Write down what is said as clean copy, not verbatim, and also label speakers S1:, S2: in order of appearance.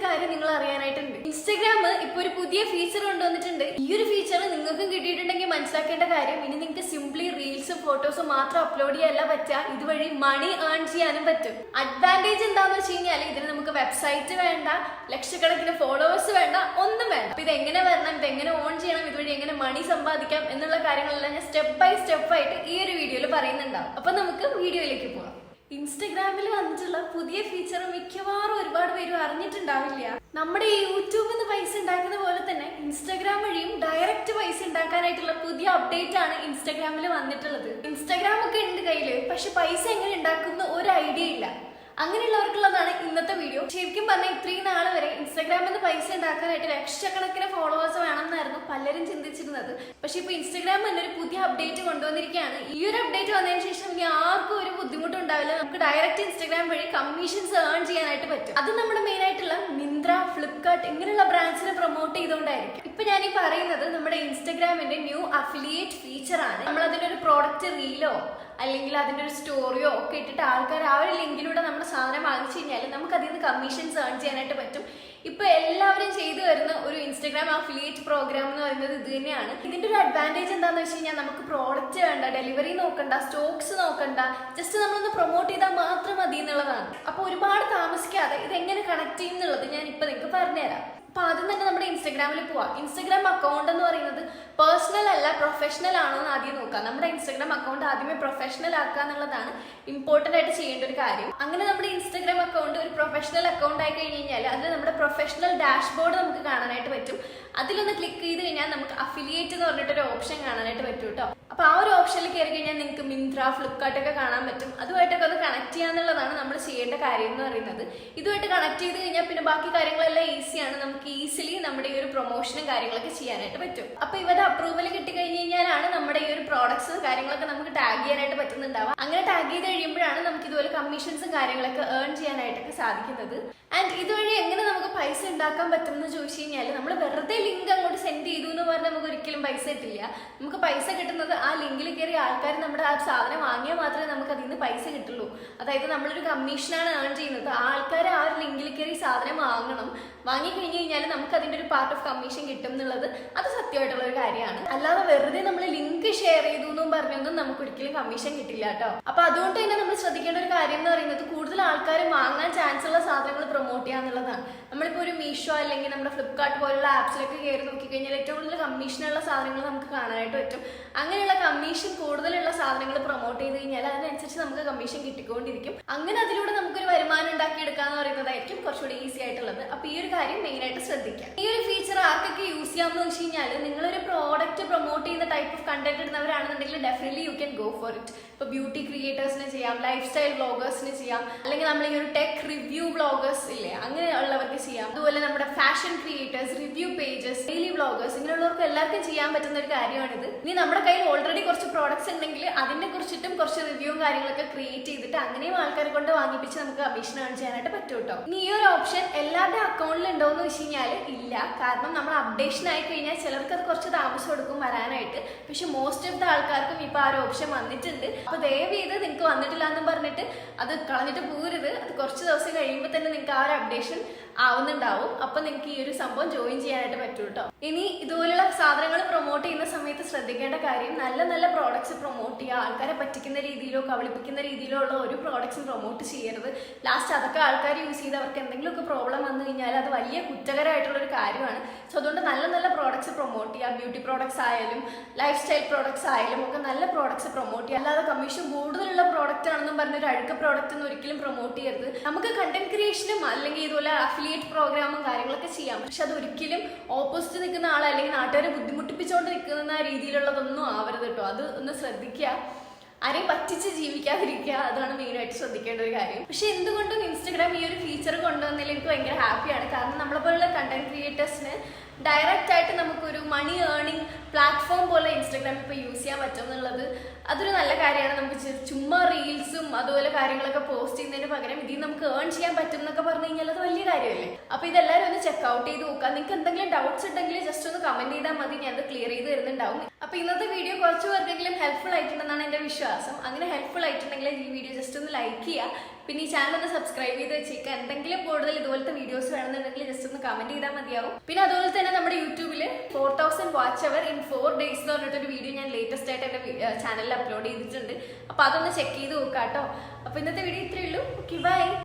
S1: കാര്യം നിങ്ങൾ അറിയാനായിട്ടുണ്ട്. ഇൻസ്റ്റാഗ്രാം ഇപ്പൊ ഒരു പുതിയ ഫീച്ചർ കൊണ്ടുവന്നിട്ടുണ്ട്. ഈ ഒരു ഫീച്ചർ നിങ്ങൾക്കും കിട്ടിയിട്ടുണ്ടെങ്കിൽ മനസ്സിലാക്കേണ്ട കാര്യം, ഇനി നിങ്ങൾക്ക് സിംപ്ലി റീൽസും ഫോട്ടോസും മാത്രം അപ്ലോഡ് ചെയ്യാനല്ല പറ്റുക, ഇതുവഴി മണി ഏൺ ചെയ്യാനും പറ്റും. അഡ്വാൻറ്റേജ് എന്താണെന്ന് വെച്ച് കഴിഞ്ഞാൽ ഇതിന് നമുക്ക് വെബ്സൈറ്റ് വേണ്ട, ലക്ഷക്കണക്കിന് ഫോളോവേഴ്സ് വേണ്ട, ഒന്നും വേണ്ട. അപ്പൊ ഇത് എങ്ങനെ വരണം, ഇത് എങ്ങനെ ഓൺ ചെയ്യണം, ഇതുവഴി എങ്ങനെ മണി സമ്പാദിക്കാം എന്നുള്ള കാര്യങ്ങളെല്ലാം ഞാൻ സ്റ്റെപ്പ് ബൈ സ്റ്റെപ്പ് ആയിട്ട് ഈ ഒരു വീഡിയോയിൽ പറയുന്നുണ്ടാവും. അപ്പൊ നമുക്ക് വീഡിയോയിലേക്ക് പോകാം. ഇൻസ്റ്റഗ്രാമിൽ വന്നിട്ടുള്ള പുതിയ ഫീച്ചർ മിക്കവാറും ഒരുപാട് പേരും അറിഞ്ഞിട്ടുണ്ടാവില്ല. നമ്മുടെ ഈ യൂട്യൂബിൽ നിന്ന് പൈസ ഉണ്ടാക്കുന്ന പോലെ തന്നെ ഇൻസ്റ്റഗ്രാം വഴിയും ഡയറക്റ്റ് പൈസ ഉണ്ടാക്കാനായിട്ടുള്ള പുതിയ അപ്ഡേറ്റ് ആണ് ഇൻസ്റ്റഗ്രാമിൽ വന്നിട്ടുള്ളത്. ഇൻസ്റ്റഗ്രാം ഒക്കെ ഉണ്ട് കയ്യില്, പക്ഷെ പൈസ എങ്ങനെ ഉണ്ടാക്കുന്ന ഒരു ഐഡിയ ഇല്ല. അങ്ങനെയുള്ളവർക്കുള്ളതാണ് ഇന്നത്തെ വീഡിയോ. ശരിക്കും പറഞ്ഞാൽ ഇത്രയും നാൾ വരെ ഇൻസ്റ്റാഗ്രാമിൽ നിന്ന് പൈസ ഉണ്ടാക്കാനായിട്ട് ലക്ഷക്കണക്കിന് ഫോളോവേഴ്സ് വേണമെന്നായിരുന്നു പലരും ചിന്തിച്ചിരുന്നത്. പക്ഷെ ഇപ്പൊ ഇൻസ്റ്റാഗ്രാം തന്നെ ഒരു പുതിയ അപ്ഡേറ്റ് കൊണ്ടുവന്നിരിക്കുകയാണ്. ഈ ഒരു അപ്ഡേറ്റ് വന്നതിന് ശേഷം ഇനി ആർക്കും ഒരു ബുദ്ധിമുട്ടുണ്ടാവില്ല. നമുക്ക് ഡയറക്റ്റ് ഇൻസ്റ്റാഗ്രാം വഴി കമ്മീഷൻസ് ഏൺ ചെയ്യാനായിട്ട് പറ്റും. അത് നമ്മുടെ മെയിൻ ആയിട്ടുള്ള മിന്ത്ര, ഫ്ലിപ്കാർട്ട് ഇങ്ങനെയുള്ള ബ്രാൻഡ്സിനെ പ്രൊമോട്ട് ചെയ്തുകൊണ്ടായിരിക്കും. ഇപ്പൊ ഞാൻ ഈ പറയുന്നത് നമ്മുടെ ഇൻസ്റ്റാഗ്രാമിന്റെ ന്യൂ അഫിലിയേറ്റ് ഫീച്ചർ ആണ്. നമ്മൾ അതിന്റെ ഒരു പ്രോഡക്റ്റ് റീലോ അല്ലെങ്കിൽ അതിന്റെ ഒരു സ്റ്റോറിയോ ഒക്കെ ഇട്ടിട്ട് ആൾക്കാർ ആ ഒരു ലിങ്കിലൂടെ നമ്മുടെ സാധനം വാങ്ങിച്ചു കഴിഞ്ഞാൽ നമുക്ക് അതിൽ നിന്ന് കമ്മീഷൻസ് ഏൺ ചെയ്യാനായിട്ട് പറ്റും. ഇപ്പൊ എല്ലാവരും ചെയ്തു വരുന്ന ഒരു ഇൻസ്റ്റാഗ്രാം അഫിലിയേറ്റ് പ്രോഗ്രാം എന്ന് പറയുന്നത് ഇത് തന്നെയാണ്. ഇതിന്റെ ഒരു അഡ്വാൻറ്റേജ് എന്താണെന്ന് വെച്ച് കഴിഞ്ഞാൽ നമുക്ക് പ്രോഡക്റ്റ് വേണ്ട, ഡെലിവറി നോക്കണ്ട, സ്റ്റോക്സ് നോക്കണ്ട, ജസ്റ്റ് നമ്മളൊന്ന് പ്രൊമോട്ട് ചെയ്താൽ മാത്രം മതി എന്നുള്ളതാണ്. അപ്പൊ ഒരുപാട് താമസിക്കാതെ ഇത് എങ്ങനെ കണക്ട് ചെയ്യും എന്നുള്ളത് ഞാൻ ഇപ്പൊ നിങ്ങൾക്ക് പറഞ്ഞുതരാം. അപ്പൊ ആദ്യം തന്നെ നമ്മുടെ ഇൻസ്റ്റാഗ്രാമിൽ പോവാം. ഇൻസ്റ്റാഗ്രാം അക്കൗണ്ട് എന്ന് പറയുന്നത് പേഴ്സണൽ അല്ല പ്രൊഫഷണൽ ആണോ എന്ന് ആദ്യം നോക്കാം. നമ്മുടെ ഇൻസ്റ്റാഗ്രാം അക്കൗണ്ട് ആദ്യമേ പ്രൊഫഷണൽ ആക്കുക എന്നുള്ളതാണ് ഇമ്പോർട്ടന്റ് ആയിട്ട് ചെയ്യേണ്ട ഒരു കാര്യം. അങ്ങനെ നമ്മുടെ ഇൻസ്റ്റാഗ്രാം അക്കൗണ്ട് ഒരു പ്രൊഫഷണൽ അക്കൗണ്ട് ആയി കഴിഞ്ഞ് കഴിഞ്ഞാൽ അതിൽ നമ്മുടെ പ്രൊഫഷണൽ ഡാഷ്ബോർഡ് നമുക്ക് കാണാനായിട്ട് പറ്റും. അതിലൊന്ന് ക്ലിക്ക് ചെയ്ത് കഴിഞ്ഞാൽ നമുക്ക് അഫിലിയേറ്റ് എന്ന് പറഞ്ഞിട്ടൊരു ഓപ്ഷൻ കാണാനായിട്ട് പറ്റും കേട്ടോ. അപ്പൊ ആ ഒരു ഓപ്ഷനിൽ കയറി കഴിഞ്ഞാൽ നിങ്ങൾക്ക് മിന്ത്ര, ഫ്ലിപ്കാർട്ട് ഒക്കെ കാണാൻ പറ്റും. അതുമായിട്ടൊക്കെ ഒന്ന് കണക്ട് ചെയ്യാന്നുള്ളതാണ് നമ്മൾ ചെയ്യേണ്ട കാര്യം എന്ന് പറയുന്നത്. ഇതുമായിട്ട് കണക്ട് ചെയ്ത് കഴിഞ്ഞാൽ പിന്നെ ബാക്കി കാര്യങ്ങളെല്ലാം ഈസിയാണ്. നമുക്ക് ഈസിലി നമ്മുടെ ഈ ഒരു പ്രൊമോഷനും കാര്യങ്ങളൊക്കെ ചെയ്യാനായിട്ട് പറ്റും. അപ്പൊ ഇവരുടെ അപ്രൂവൽ കിട്ടി കഴിഞ്ഞ് കഴിഞ്ഞാലാണ് നമ്മുടെ ഈ ഒരു പ്രോഡക്ട്സ് കാര്യങ്ങളൊക്കെ നമുക്ക് ടാഗ് ചെയ്യാനായിട്ട് പറ്റുന്നുണ്ടാവുക. അങ്ങനെ ടാഗ് ചെയ്ത് കഴിയുമ്പോഴാണ് നമുക്ക് ഇതുപോലെ കമ്മീഷൻസും കാര്യങ്ങളൊക്കെ ഏൺ ചെയ്യാനായിട്ടൊക്കെ സാധിക്കുന്നത്. ആൻഡ് ഇതുവഴി എങ്ങനെ നമുക്ക് പൈസ ഉണ്ടാക്കാൻ പറ്റും എന്ന് ചോദിച്ചു കഴിഞ്ഞാൽ നമ്മൾ വെറുതെ ലിങ്ക് അങ്ങോട്ട് സെൻഡ് ചെയ്തു എന്ന് പറഞ്ഞാൽ നമുക്ക് ഒരിക്കലും പൈസ കിട്ടില്ല. നമുക്ക് പൈസ കിട്ടുന്നത് ആ ലിങ്കിൽ കയറി ആൾക്കാർ നമ്മുടെ ആ സാധനം വാങ്ങിയാൽ മാത്രമേ നമുക്ക് അതിൽ നിന്ന് പൈസ കിട്ടുള്ളൂ. അതായത് നമ്മളൊരു കമ്മീഷനാണ് ഏൺ ചെയ്യുന്നത്. ആൾക്കാർ ആ ഒരു ലിങ്കിൽ കയറി സാധനം വാങ്ങണം. വാങ്ങി കഴിഞ്ഞ് കഴിഞ്ഞാൽ നമുക്ക് അതിന്റെ ഒരു പാർട്ട് ഓഫ് കമ്മീഷൻ കിട്ടും എന്നുള്ളത് അത് സത്യമായിട്ടുള്ള ഒരു കാര്യമാണ്. അല്ലാതെ വെറുതെ നമ്മൾ ലിങ്ക് ഷെയർ ചെയ്തു എന്നും പറഞ്ഞൊന്നും നമുക്ക് ഒരിക്കലും കമ്മീഷൻ കിട്ടില്ല കേട്ടോ. അപ്പൊ അതുകൊണ്ട് തന്നെ നമ്മൾ ശ്രദ്ധിക്കേണ്ട ഒരു കാര്യം എന്ന് പറയുന്നത് കൂടുതൽ ആൾക്കാർ വാങ്ങാൻ ചാൻസ് ഉള്ള സാധനങ്ങൾ പ്രൊമോട്ട് ചെയ്യുക എന്നുള്ളതാണ്. നമ്മളിപ്പോ ഒരു മീഷോ അല്ലെങ്കിൽ നമ്മുടെ ഫ്ലിപ്കാർട്ട് പോലുള്ള ആപ്സിലൊക്കെ കയറി നോക്കിക്കഴിഞ്ഞാൽ ഏറ്റവും കൂടുതൽ കമ്മീഷനുള്ള സാധനങ്ങൾ നമുക്ക് കാണാനായിട്ട് പറ്റും. അങ്ങനെയുള്ള കമ്മീഷൻ കൂടുതലുള്ള സാധനങ്ങൾ പ്രൊമോട്ട് ചെയ്ത് കഴിഞ്ഞാൽ അതിനനുസരിച്ച് നമുക്ക് കമ്മീഷൻ കിട്ടിക്കൊണ്ടിരിക്കും. അങ്ങനെ അതിലൂടെ നമുക്കൊരു വരുമാനം ഉണ്ടാക്കിയെടുക്കുക എന്ന് പറയുന്നതായിരിക്കും കുറച്ചുകൂടി ഈസി ആയിട്ടുള്ളത്. അപ്പൊ ഈ ഒരു കാര്യം മെയിൻ ആയിട്ട് ശ്രദ്ധിക്കാം. ഈ ഒരു ഫീച്ചർ ആർക്കൊക്കെ യൂസ് ചെയ്യാമെന്ന് വെച്ച് കഴിഞ്ഞാൽ നിങ്ങളൊരു പ്രോഡക്റ്റ് പ്രൊമോട്ട് ചെയ്യുന്ന ടൈപ്പ് ഓഫ് കണ്ടന്റ് ഇടുന്നവരാണെന്നുണ്ടെങ്കിൽ definitely you can go for it. ഇപ്പൊ ബ്യൂട്ടി ക്രിയേറ്റേഴ്സിന് ചെയ്യാം, ലൈഫ് സ്റ്റൈൽ വ്ളോഗേഴ്സിന് ചെയ്യാം, അല്ലെങ്കിൽ നമ്മൾ ഈ ഒരു ടെക് റിവ്യൂ വ്ളോഗേഴ്സ് ഇല്ലേ അങ്ങനെയുള്ളവർക്ക് ചെയ്യാം. അതുപോലെ നമ്മുടെ fashion creators, review pages, daily vloggers ഇങ്ങനെയുള്ളവർക്ക് എല്ലാവർക്കും ചെയ്യാൻ പറ്റുന്ന ഒരു കാര്യമാണിത്. ഇനി നമ്മുടെ കയ്യിൽ ഓൾറെഡി കുറച്ച് പ്രോഡക്ട്സ് ഉണ്ടെങ്കിൽ അതിനെ കുറിച്ചിട്ടും കുറച്ച് റിവ്യൂവും കാര്യങ്ങളൊക്കെ ക്രിയേറ്റ് ചെയ്തിട്ട് അങ്ങനെയും ആൾക്കാരെ കൊണ്ട് വാങ്ങിപ്പിച്ച് നമുക്ക് കമ്മീഷൻ ഏൺ ചെയ്യാനായിട്ട് പറ്റും കേട്ടോ. ഇനി ഈ ഒരു ഓപ്ഷൻ എല്ലാവരുടെ അക്കൗണ്ടിൽ ഉണ്ടോ എന്ന് വെച്ച് കഴിഞ്ഞാൽ ഇല്ല. കാരണം നമ്മൾ അപ്ഡേഷൻ ആയി കഴിഞ്ഞാൽ ചിലർക്ക് അത് കുറച്ച് താമസം എടുക്കും വരാനായിട്ട്. പക്ഷെ മോസ്റ്റ് ഓഫ് ദ ആൾക്കാർക്കും ഇപ്പൊ ആ ഒരു ഓപ്ഷൻ വന്നിട്ടുണ്ട്. അപ്പൊ ദയവ് ചെയ്ത് നിങ്ങൾക്ക് വന്നിട്ടില്ല എന്ന് പറഞ്ഞിട്ട് അത് കളഞ്ഞിട്ട് പോരുത്. അത് കുറച്ച് ദിവസം കഴിയുമ്പോൾ തന്നെ നിങ്ങൾക്ക് ആ ഒരു അപ്ഡേഷൻ ആവുന്നുണ്ടാവും. അപ്പൊ നിങ്ങൾക്ക് ഈ ഒരു സംഭവം ജോയിൻ ചെയ്യാനായിട്ട് പറ്റും കേട്ടോ. ഇനി ഇതുപോലുള്ള സാധനങ്ങൾ പ്രൊമോട്ട് ചെയ്യുന്ന സമയത്ത് ശ്രദ്ധിക്കേണ്ട കാര്യം, നല്ല നല്ല പ്രോഡക്ട്സ് പ്രൊമോട്ട് ചെയ്യുക. ആൾക്കാരെ പറ്റിക്കുന്ന രീതിയിലോ കബളിപ്പിക്കുന്ന രീതിയിലോ ഉള്ള ഒരു പ്രോഡക്ട്സും പ്രൊമോട്ട് ചെയ്യരുത്. ലാസ്റ്റ് അതൊക്കെ ആൾക്കാർ യൂസ് ചെയ്ത് അവർക്ക് എന്തെങ്കിലുമൊക്കെ പ്രോബ്ലം വന്നു കഴിഞ്ഞാൽ അത് വലിയ കുറ്റകരമായിട്ടുള്ള ഒരു കാര്യമാണ്. സോ അതുകൊണ്ട് നല്ല നല്ല പ്രോഡക്ട്സ് പ്രൊമോട്ട് ചെയ്യുക. ബ്യൂട്ടി പ്രോഡക്ട്സ് ആയാലും ലൈഫ് സ്റ്റൈൽ പ്രോഡക്ട്സ് ആയാലും ഒക്കെ നല്ല പ്രോഡക്ട്സ് പ്രൊമോട്ട് ചെയ്യുക. അല്ലാതെ കമ്മീഷൻ കൂടുതലുള്ള പ്രോഡക്റ്റ് ആണെന്നും പറഞ്ഞൊരു അഴുക്ക പ്രോഡക്റ്റ് ഒന്നും ഒരിക്കലും പ്രൊമോട്ട് ചെയ്യരുത്. നമുക്ക് കണ്ടന്റ് ക്രിയേഷനും അല്ലെങ്കിൽ ഇതുപോലെ അഫിലിയേറ്റ് പ്രോഗ്രാമും കാര്യങ്ങളൊക്കെ ചെയ്യാം. പക്ഷെ അത് ഒരിക്കലും ഓപ്പോസിറ്റ് നിൽക്കുന്ന ആൾ അല്ലെങ്കിൽ നാട്ടുകാരെ ബുദ്ധിമുട്ടിപ്പിച്ചുകൊണ്ട് നിൽക്കുന്ന രീതിയിലുള്ളതൊന്നും ആവരുത് കേട്ടോ. അത് ഒന്ന് ശ്രദ്ധിക്കുക. ആരെയും പറ്റിച്ച് ജീവിക്കാതിരിക്കുക, അതാണ് മെയിനായിട്ട് ശ്രദ്ധിക്കേണ്ട ഒരു കാര്യം. പക്ഷെ എന്തുകൊണ്ടും ഇൻസ്റ്റാഗ്രാം ഈ ഒരു ഫീച്ചർ കൊണ്ടുവന്നതിൽ എനിക്ക് ഭയങ്കര ഹാപ്പിയാണ്. കാരണം നമ്മളെപ്പോലുള്ള കണ്ടന്റ് ക്രിയേറ്റേഴ്സിന് ഡയറക്റ്റ് ആയിട്ട് നമുക്കൊരു മണി ഏർണിംഗ് പ്ലാറ്റ്ഫോം പോലെ ഇൻസ്റ്റാഗ്രാം ഇപ്പോൾ യൂസ് ചെയ്യാൻ പറ്റും എന്നുള്ളത് അതൊരു നല്ല കാര്യമാണ്. നമുക്ക് ചുമ്മാ റീൽസും അതുപോലെ കാര്യങ്ങളൊക്കെ പോസ്റ്റ് ചെയ്യുന്നതിന് പകരം ഇതിൽ നമുക്ക് ഏൺ ചെയ്യാൻ പറ്റും എന്നൊക്കെ പറഞ്ഞു കഴിഞ്ഞാൽ അത് വലിയ കാര്യമല്ലേ. അപ്പോൾ ഇതെല്ലാവരും ഒന്ന് ചെക്കൗട്ട് ചെയ്ത് നോക്കുക. നിങ്ങൾക്ക് എന്തെങ്കിലും ഡൗട്ട്സ് ഉണ്ടെങ്കിൽ ജസ്റ്റ് ഒന്ന് കമന്റ് ചെയ്താൽ മതി, ഞാൻ അത് ക്ലിയർ ചെയ്ത് തരുന്നുണ്ടാവും. അപ്പോൾ ഇന്നത്തെ വീഡിയോ കുറച്ച് പേർക്കെങ്കിലും ഹെൽപ്ഫുൾ ആയിട്ടുണ്ടെന്നാണ് എൻ്റെ വിശ്വാസം. അങ്ങനെ ഹെൽപ്ഫുൾ ആയിട്ടുണ്ടെങ്കിൽ ഈ വീഡിയോ ജസ്റ്റ് ഒന്ന് ലൈക്ക് ചെയ്യുക. പിന്നെ ഈ ചാനൽ ഒന്ന് സബ്സ്ക്രൈബ് ചെയ്ത് വെച്ചേക്കുക. എന്തെങ്കിലും കൂടുതൽ ഇതുപോലത്തെ വീഡിയോസ് വേണമെന്നുണ്ടെങ്കിൽ ജസ്റ്റ് ഒന്ന് കമന്റ് ചെയ്താൽ മതിയാവും. പിന്നെ അതുപോലെ തന്നെ നമ്മുടെ യൂട്യൂബിൽ 4000 വാച്ച് അവർ ഇൻ 4 days എന്ന് പറഞ്ഞിട്ടൊരു വീഡിയോ ഞാൻ ലേറ്റസ്റ്റ് ആയിട്ട് എന്റെ ചാനലിൽ അപ്ലോഡ് ചെയ്തിട്ടുണ്ട്. അപ്പൊ അതൊന്ന് ചെക്ക് ചെയ്ത് നോക്കാം കേട്ടോ. അപ്പൊ ഇന്നത്തെ വീഡിയോ ഇത്രയേ ഉള്ളൂ. Okay, by.